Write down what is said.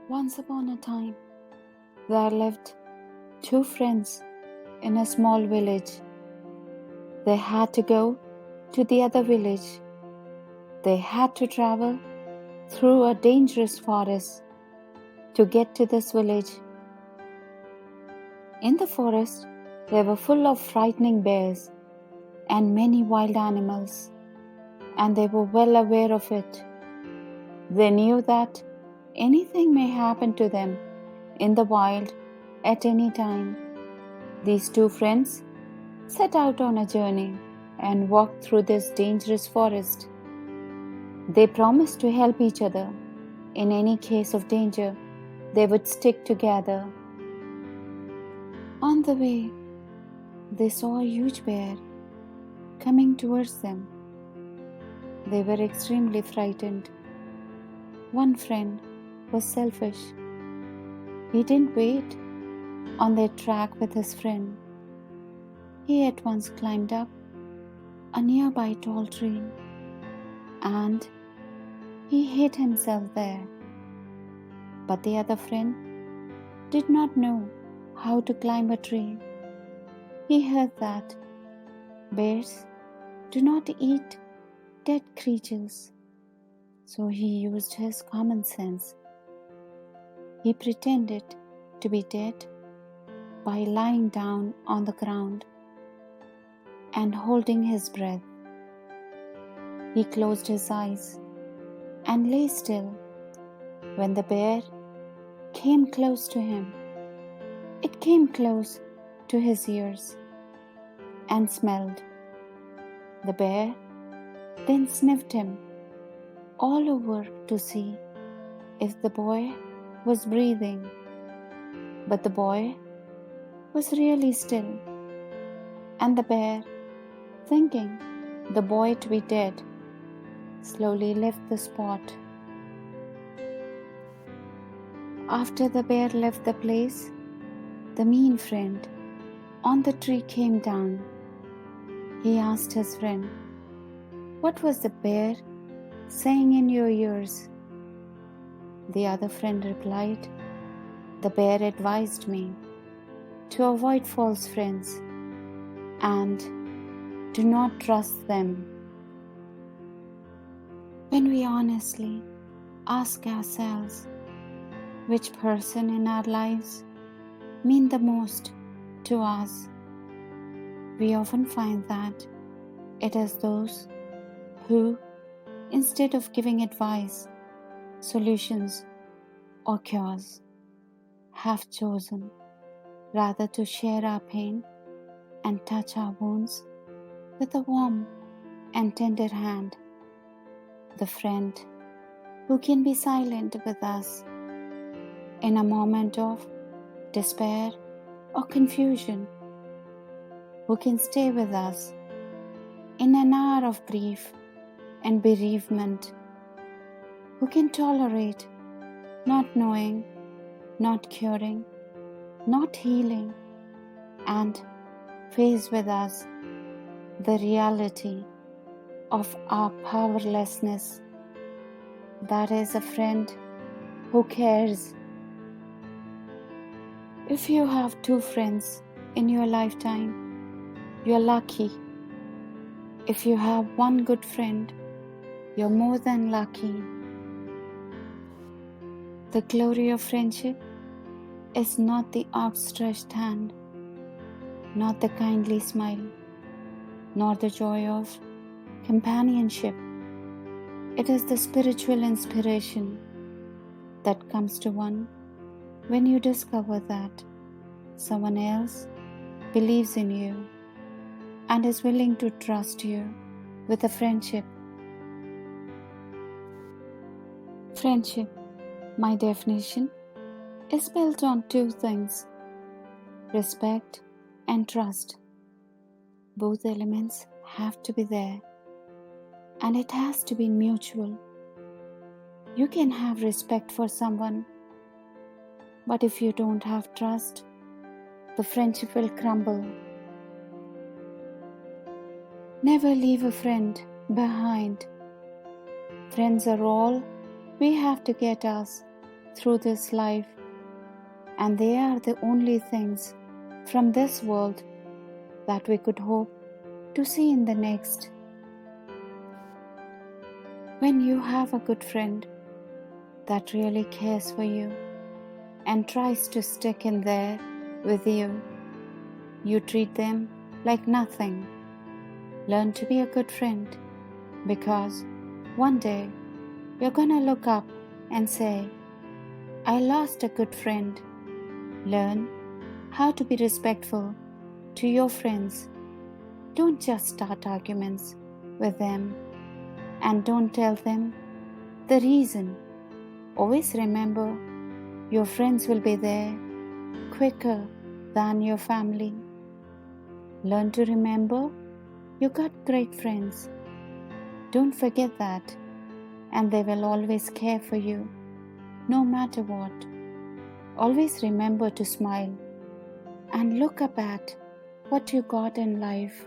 Once upon a time, there lived two friends in a small village. They had to go to the other village. They had to travel through a dangerous forest to get to this village. In the forest, they were full of frightening bears and many wild animals, and they were well aware of it. They knew that anything may happen to them in the wild at any time. These two friends set out on a journey and walked through this dangerous forest. They promised to help each other. In any case of danger, they would stick together. On the way, they saw a huge bear coming towards them. They were extremely frightened. One friend was selfish. He didn't wait on their track with his friend. He at once climbed up a nearby tall tree and he hid himself there. But the other friend did not know how to climb a tree. He heard that bears do not eat dead creatures, so he used his common sense. He pretended to be dead by lying down on the ground and holding his breath. He closed his eyes and lay still. When the bear came close to him, it came close to his ears and smelled. The bear then sniffed him all over to see if the boy was breathing. But the boy was really still, and the bear, thinking the boy to be dead, slowly left the spot. After the bear left the place, the mean friend on the tree came down. He asked his friend, "What was the bear saying in your ears?" The other friend replied, "The bear advised me to avoid false friends and do not trust them." When we honestly ask ourselves which person in our lives mean the most to us, we often find that it is those who, instead of giving advice, solutions, or cures, have chosen rather to share our pain and touch our wounds with a warm and tender hand. The friend who can be silent with us in a moment of despair or confusion, who can stay with us in an hour of grief and bereavement, who can tolerate not knowing, not curing, not healing, and face with us the reality of our powerlessness. That is a friend who cares. If you have two friends in your lifetime, you're lucky. If you have one good friend, you're more than lucky. The glory of friendship is not the outstretched hand, not the kindly smile, nor the joy of companionship. It is the spiritual inspiration that comes to one when you discover that someone else believes in you and is willing to trust you with a friendship. Friendship, my definition, is built on two things: respect and trust. Both elements have to be there, and it has to be mutual. You can have respect for someone, but if you don't have trust, the friendship will crumble. Never leave a friend behind. Friends are all we have to get us through this life, and they are the only things from this world that we could hope to see in the next. When you have a good friend that really cares for you and tries to stick in there with you, you treat them like nothing. Learn to be a good friend, because one day you're gonna look up and say, I lost a good friend. Learn how to be respectful to your friends. Don't just start arguments with them, and don't tell them the reason. Always remember, your friends will be there quicker than your family. Learn to remember you got great friends. Don't forget that, and they will always care for you, no matter what. Always remember to smile and look up at what you got in life.